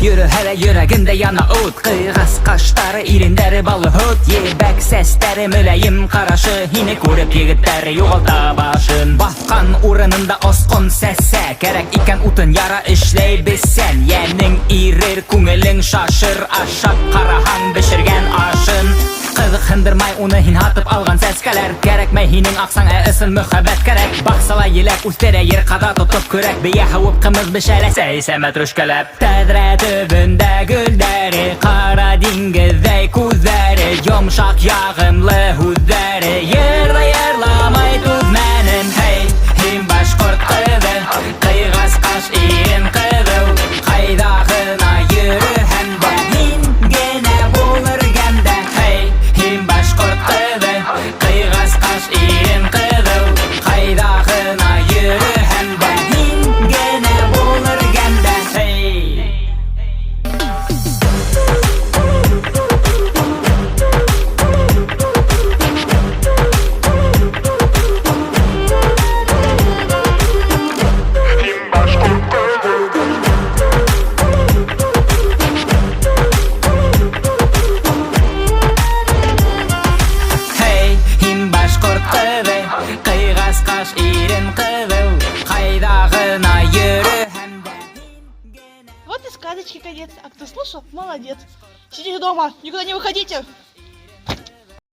yürü hele yüreğinde yana ot. Kıyğas kaşları irinderi balı hot. Yebek sesleri müleyim karaşı. Hini görüp yigitleri yolda başın. Baskan uğrununda oskun sesse. Gerek iken utun yara işley bilsen. Yenin irir kungilin şaşır. Aşak karahan pişirgen aşın. Kızık hındırmay onu hinhatıp algan seskeler. Gerekmey hinin aksan ısın mühabbet gerek. Baksala yilek ustere yer kada tutup körek. Biye havup kımız bişele seyse metruşkelep. Tedre tübünde gülleri. Kara dingizey kuzleri. Yumşak yağımlı huzleri. Yırla yırlamay tuzmenin. Hey him başkurt kızı. Kıyğas kaş iyin kızı. Kaydağına yürü hem de. Hin gene bulur gemde. Hey him başkurt kızı. Kıyğas kaş iyin kızı. Kaydağına yürü hem de. Hin gene bulur gemde. Hey. Hey him başkurt kızı. Kıyğas kaş irin kızı. Kaydağına yürü hem de. Вот и сказочки конец. А кто слушал, молодец. Сидите дома, никуда не выходите.